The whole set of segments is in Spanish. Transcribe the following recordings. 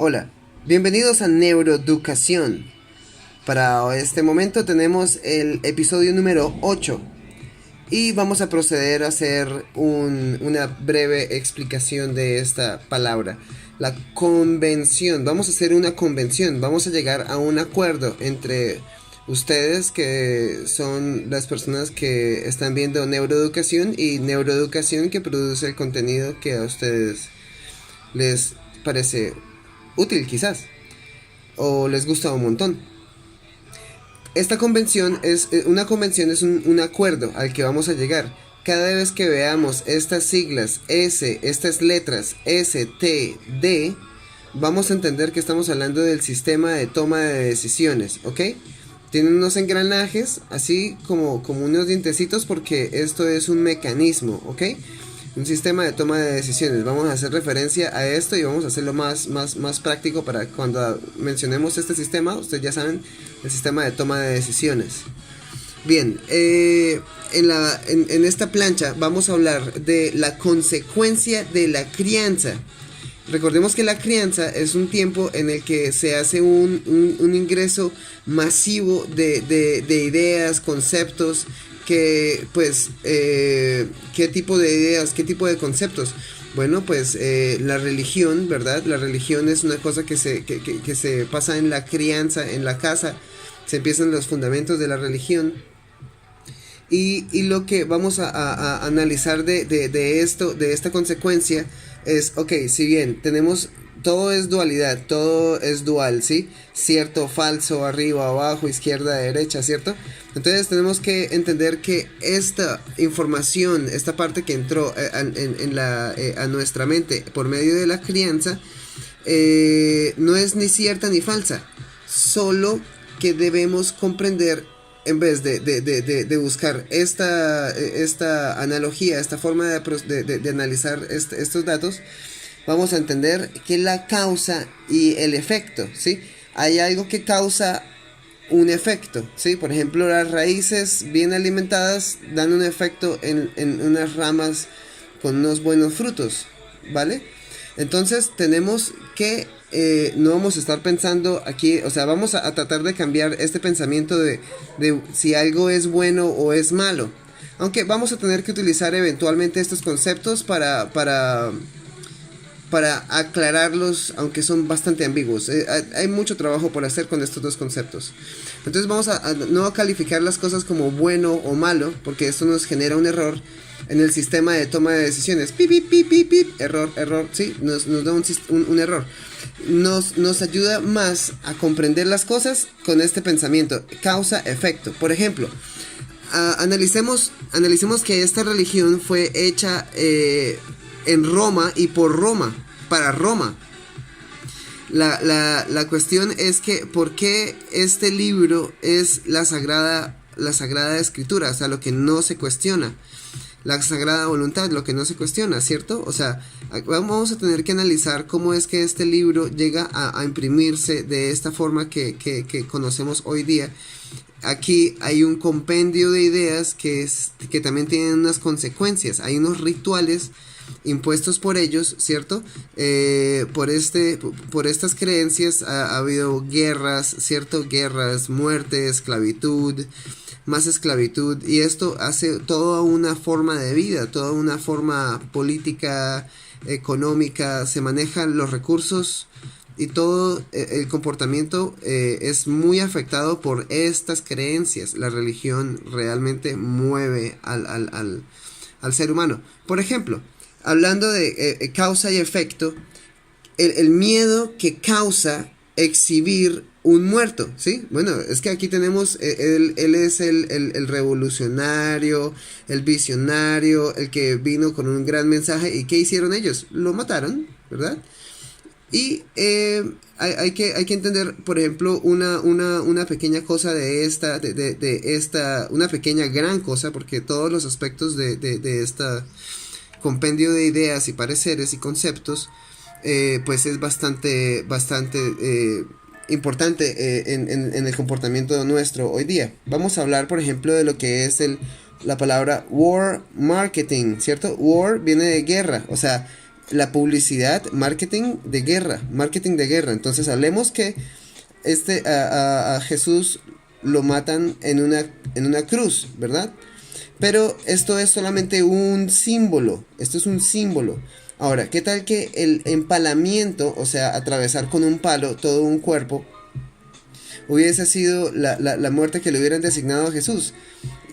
Hola, bienvenidos a Neuroeducación. Para este momento tenemos el episodio número 8 y vamos a proceder a hacer una breve explicación de esta palabra. La convención, vamos a hacer una convención, vamos a llegar a un acuerdo entre ustedes que son las personas que están viendo neuroeducación y neuroeducación que produce el contenido que a ustedes les parece útil quizás o les gusta un montón. Esta convención es un acuerdo al que vamos a llegar. Cada vez que veamos estas siglas estas letras S, T, D, vamos a entender que estamos hablando del sistema de toma de decisiones, ¿ok? Tienen unos engranajes, así como unos dientecitos, porque esto es un mecanismo, ¿ok? Un sistema de toma de decisiones. Vamos a hacer referencia a esto y vamos a hacerlo más práctico para cuando mencionemos este sistema, ustedes ya saben, el sistema de toma de decisiones. Bien, en esta plancha vamos a hablar de la consecuencia de la crianza. Recordemos que la crianza es un tiempo en el que se hace un ingreso masivo de ideas, conceptos, que pues, ¿qué tipo de ideas, qué tipo de conceptos? Bueno, pues la religión, ¿verdad? La religión es una cosa que se pasa en la crianza, en la casa, se empiezan los fundamentos de la religión. Y lo que vamos a analizar de esto, de esta consecuencia, es, ok, si bien tenemos, todo es dualidad, todo es dual, ¿sí? Cierto, falso, arriba, abajo, izquierda, derecha, ¿cierto? Entonces tenemos que entender que esta información, esta parte que entró a nuestra mente por medio de la crianza, no es ni cierta ni falsa, solo que debemos comprender, en vez de buscar esta analogía, esta forma de analizar estos datos, vamos a entender que la causa y el efecto, ¿sí? Hay algo que causa un efecto, ¿sí? Por ejemplo, las raíces bien alimentadas dan un efecto en unas ramas con unos buenos frutos, ¿vale? Entonces tenemos que no vamos a estar pensando aquí, o sea, vamos a tratar de cambiar este pensamiento de si algo es bueno o es malo. Aunque vamos a tener que utilizar eventualmente estos conceptos para aclararlos, aunque son bastante ambiguos. Hay mucho trabajo por hacer con estos dos conceptos. Entonces vamos a no calificar las cosas como bueno o malo, porque esto nos genera un error en el sistema de toma de decisiones. Pip, pip, pip, pip, pip. Error, sí, nos da un error. Nos ayuda más a comprender las cosas con este pensamiento, causa-efecto. Por ejemplo, analicemos que esta religión fue hecha en Roma y por Roma, para Roma. La cuestión es que ¿por qué este libro es la sagrada escritura? O sea, lo que no se cuestiona. La sagrada voluntad, lo que no se cuestiona, ¿cierto? O sea, vamos a tener que analizar cómo es que este libro llega a imprimirse de esta forma que conocemos hoy día. Aquí hay un compendio de ideas que también tienen unas consecuencias. Hay unos rituales impuestos por ellos, ¿cierto? Por estas creencias ha habido guerras, ¿cierto? Guerras, muerte, esclavitud, más esclavitud, y esto hace toda una forma de vida, toda una forma política, económica, se manejan los recursos y todo el comportamiento es muy afectado por estas creencias. La religión realmente mueve al ser humano. Por ejemplo, hablando de causa y efecto, el miedo que causa exhibir un muerto, ¿sí? Bueno, es que aquí tenemos, él es el revolucionario, el visionario, el que vino con un gran mensaje. ¿Y qué hicieron ellos? Lo mataron, ¿verdad? Y hay que entender, por ejemplo, una pequeña cosa de esta, una pequeña gran cosa, porque todos los aspectos de esta compendio de ideas y pareceres y conceptos, pues es bastante importante en el comportamiento nuestro hoy día. Vamos a hablar, por ejemplo, de lo que es la palabra war marketing, ¿cierto? War viene de guerra, o sea, la publicidad, marketing de guerra, marketing de guerra. Entonces hablemos que a Jesús lo matan en una cruz, ¿verdad? Pero esto es solamente un símbolo, esto es un símbolo. Ahora, ¿qué tal que el empalamiento, o sea, atravesar con un palo todo un cuerpo, hubiese sido la muerte que le hubieran designado a Jesús?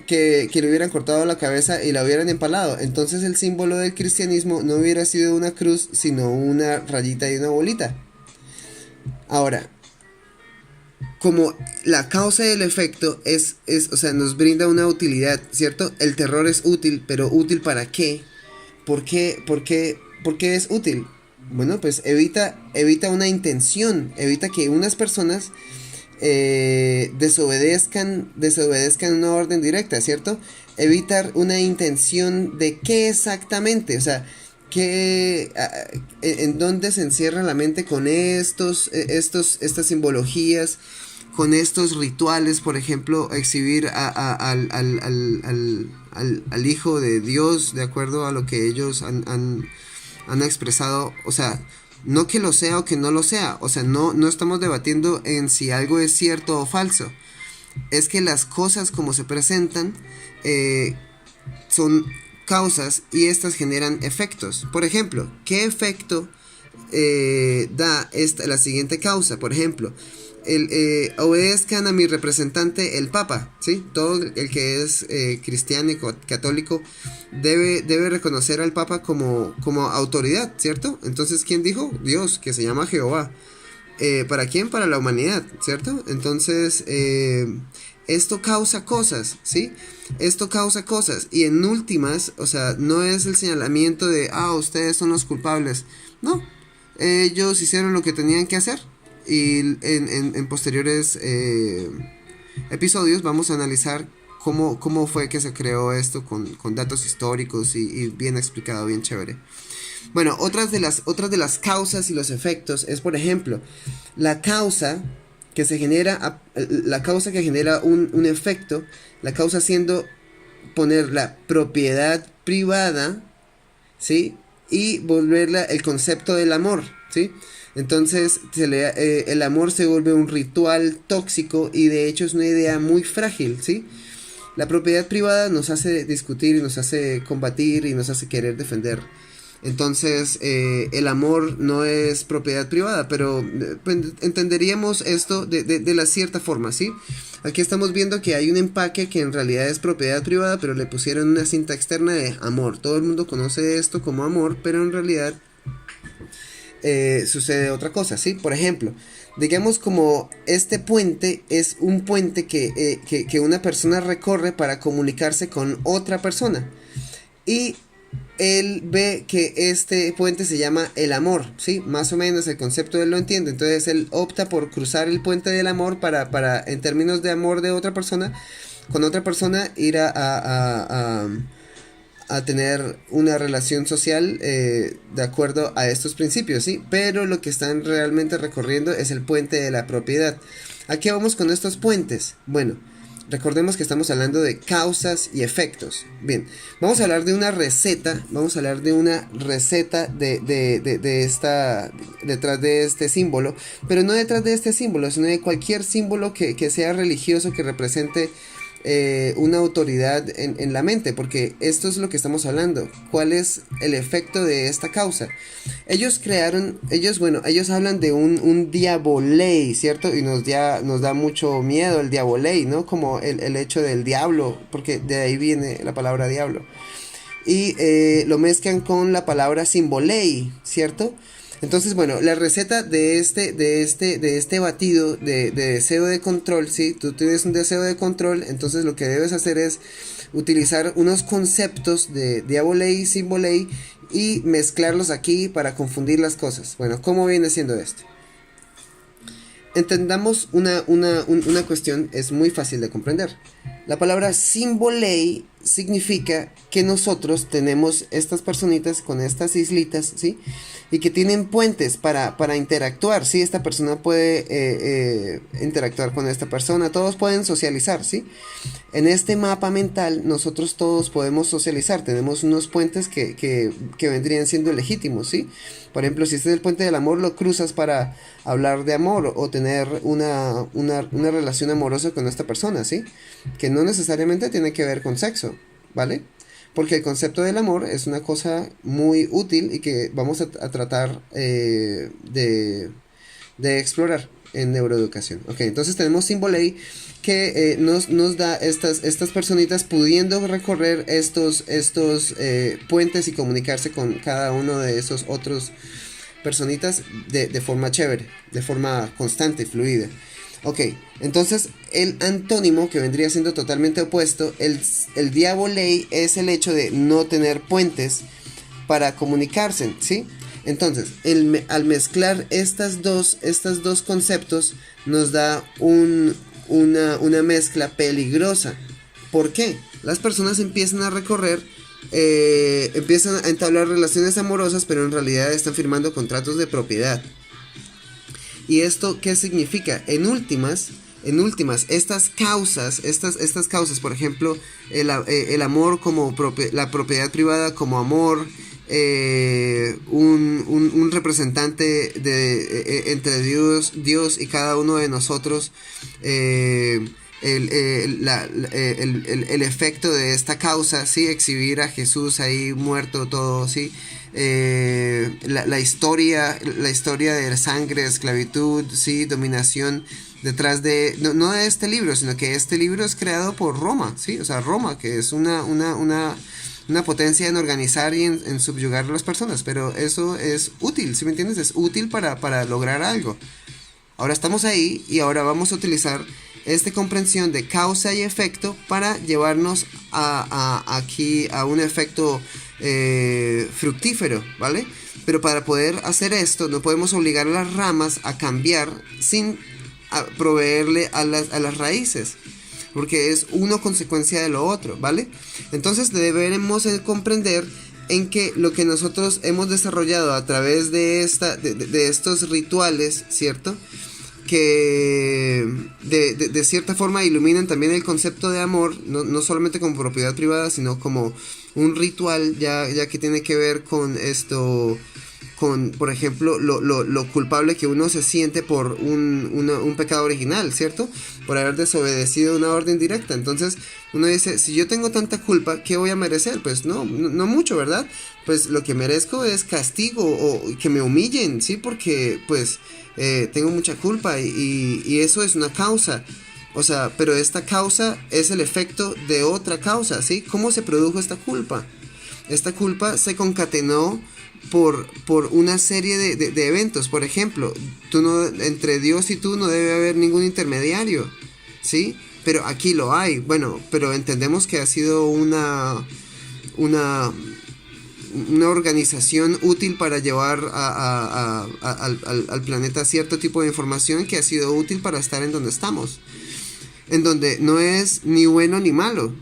Que le hubieran cortado la cabeza y la hubieran empalado. Entonces el símbolo del cristianismo no hubiera sido una cruz, sino una rayita y una bolita. Ahora, como la causa y el efecto o sea, nos brinda una utilidad, ¿cierto? El terror es útil, pero ¿útil para qué? ¿Por qué es útil? Bueno, pues evita una intención, evita que unas personas desobedezcan una orden directa, ¿cierto? Evitar una intención de qué exactamente, o sea, en dónde se encierra la mente con estas simbologías, con estos rituales, por ejemplo, exhibir al Hijo de Dios de acuerdo a lo que ellos han expresado, o sea, no que lo sea o que no lo sea, o sea, no estamos debatiendo en si algo es cierto o falso, es que las cosas como se presentan son causas y estas generan efectos. Por ejemplo, ¿qué efecto da la siguiente causa? Por ejemplo, obedezcan a mi representante el Papa, ¿sí? Todo el que es cristiano y católico debe reconocer al Papa como autoridad, ¿cierto? Entonces, ¿quién dijo? Dios, que se llama Jehová. ¿Para quién? Para la humanidad, ¿cierto? Entonces, esto causa cosas, ¿sí? Esto causa cosas. Y en últimas, o sea, no es el señalamiento de, ustedes son los culpables. No, ellos hicieron lo que tenían que hacer. Y en posteriores episodios vamos a analizar cómo fue que se creó esto con datos históricos y bien explicado, bien chévere. Bueno, otras de las causas y los efectos es, por ejemplo, la causa que genera un efecto, la causa siendo poner la propiedad privada, ¿sí? Y volverla el concepto del amor, ¿sí? Entonces el amor se vuelve un ritual tóxico y de hecho es una idea muy frágil, ¿sí? La propiedad privada nos hace discutir y nos hace combatir y nos hace querer defender. Entonces el amor no es propiedad privada, pero entenderíamos esto de la cierta forma, ¿sí? Aquí estamos viendo que hay un empaque que en realidad es propiedad privada, pero le pusieron una cinta externa de amor. Todo el mundo conoce esto como amor, pero en realidad sucede otra cosa, ¿sí? Por ejemplo, digamos como este puente es un puente que una persona recorre para comunicarse con otra persona y él ve que este puente se llama el amor, ¿sí? Más o menos el concepto él lo entiende, entonces él opta por cruzar el puente del amor para en términos de amor de otra persona, con otra persona ir a tener una relación social de acuerdo a estos principios, ¿sí? Pero lo que están realmente recorriendo es el puente de la propiedad. ¿A qué vamos con estos puentes? Bueno, recordemos que estamos hablando de causas y efectos. Bien, vamos a hablar de una receta, detrás de este símbolo, pero no detrás de este símbolo, sino de cualquier símbolo que sea religioso, que represente una autoridad en la mente, porque esto es lo que estamos hablando. ¿Cuál es el efecto de esta causa? Ellos hablan de un diabolei, ¿cierto? Y nos da mucho miedo el diabolei, ¿no? Como el hecho del diablo, porque de ahí viene la palabra diablo. Y lo mezclan con la palabra simbolei, ¿cierto? Entonces, bueno, la receta de este batido de deseo de control, ¿sí? Tú tienes un deseo de control, entonces lo que debes hacer es utilizar unos conceptos de diabolei, simbolei y mezclarlos aquí para confundir las cosas. Bueno, ¿cómo viene siendo esto? Entendamos una cuestión, es muy fácil de comprender. La palabra simbolei significa que nosotros tenemos estas personitas con estas islitas, ¿sí? Y que tienen puentes para interactuar, ¿sí? Esta persona puede interactuar con esta persona, todos pueden socializar, ¿sí? En este mapa mental nosotros todos podemos socializar, tenemos unos puentes que vendrían siendo legítimos, ¿sí? Por ejemplo, si este es el puente del amor, lo cruzas para hablar de amor o tener una relación amorosa con esta persona, ¿sí? Que no necesariamente tiene que ver con sexo, ¿vale? Porque el concepto del amor es una cosa muy útil y que vamos a tratar de explorar en neuroeducación. Ok, entonces tenemos Symboley que nos da estas personitas pudiendo recorrer estos puentes y comunicarse con cada uno de esos otros personitas de forma chévere, de forma constante, fluida. Ok, entonces el antónimo que vendría siendo totalmente opuesto, el Diabolei es el hecho de no tener puentes para comunicarse, ¿sí? Entonces, al mezclar estos dos conceptos nos da una mezcla peligrosa. ¿Por qué? Las personas empiezan a recorrer, empiezan a entablar relaciones amorosas, pero en realidad están firmando contratos de propiedad. ¿Y esto qué significa? En últimas, estas causas, por ejemplo, el amor como la propiedad privada como amor, un representante entre Dios y cada uno de nosotros, el efecto de esta causa, ¿sí? Exhibir a Jesús ahí muerto todo, ¿sí? La historia de sangre, esclavitud, ¿sí? Dominación detrás de, no de este libro, sino que este libro es creado por Roma, ¿sí? O sea, Roma, que es una potencia en organizar y en subyugar a las personas, pero eso es útil, ¿sí me entiendes? Es útil para lograr algo. Ahora estamos ahí y ahora vamos a utilizar esta comprensión de causa y efecto para llevarnos aquí a un efecto fructífero, ¿vale? Pero para poder hacer esto no podemos obligar a las ramas a cambiar sin proveerle a las raíces, porque es una consecuencia de lo otro, ¿vale? Entonces deberemos comprender en que lo que nosotros hemos desarrollado a través de estos rituales, ¿cierto? Que de cierta forma iluminan también el concepto de amor, no solamente como propiedad privada, sino como un ritual ya que tiene que ver con esto, con, por ejemplo, lo culpable que uno se siente por un pecado original, ¿cierto? Por haber desobedecido una orden directa. Entonces uno dice, si yo tengo tanta culpa, ¿qué voy a merecer? Pues no mucho, ¿verdad? Pues lo que merezco es castigo o que me humillen, ¿sí? Porque pues tengo mucha culpa y eso es una causa. O sea, pero esta causa es el efecto de otra causa, ¿sí? ¿Cómo se produjo esta culpa? Esta culpa se concatenó por una serie de eventos. Por ejemplo, entre Dios y tú no debe haber ningún intermediario, ¿sí? Pero aquí lo hay. Bueno, pero entendemos que ha sido una organización útil para llevar al planeta cierto tipo de información que ha sido útil para estar en donde estamos, en donde no es ni bueno ni malo.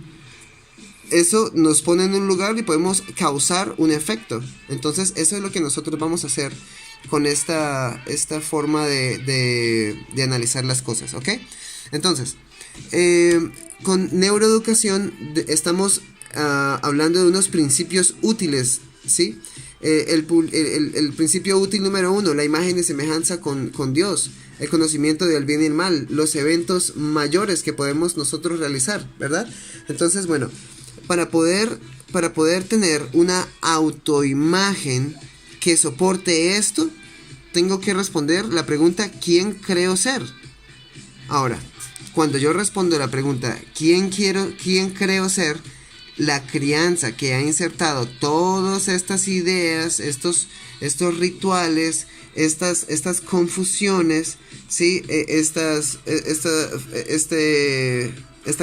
Eso nos pone en un lugar y podemos causar un efecto. Entonces eso es lo que nosotros vamos a hacer con esta forma de analizar las cosas, ¿ok? Entonces, con neuroeducación estamos hablando de unos principios útiles, ¿sí? El principio útil número 1, la imagen y semejanza con Dios, el conocimiento del bien y el mal, los eventos mayores que podemos nosotros realizar, ¿verdad? Entonces, bueno, para poder tener una autoimagen que soporte esto, tengo que responder la pregunta, ¿quién creo ser? Ahora, cuando yo respondo la pregunta, ¿quién creo ser?, la crianza que ha insertado todas estas ideas, estos rituales, estas confusiones, ¿sí? Esta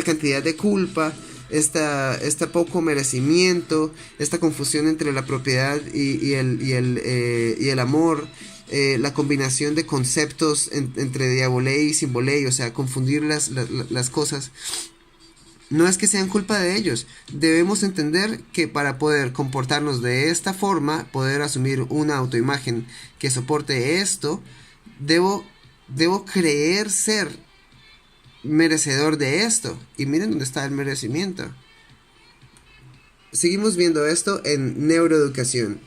cantidad de culpa, esta poco merecimiento, esta confusión entre la propiedad y el amor, la combinación de conceptos entre Diabolei y Symbolei, o sea, confundir las cosas. No es que sean culpa de ellos. Debemos entender que para poder comportarnos de esta forma, poder asumir una autoimagen que soporte esto, debo creer ser merecedor de esto. Y miren dónde está el merecimiento. Seguimos viendo esto en neuroeducación.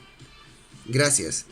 Gracias.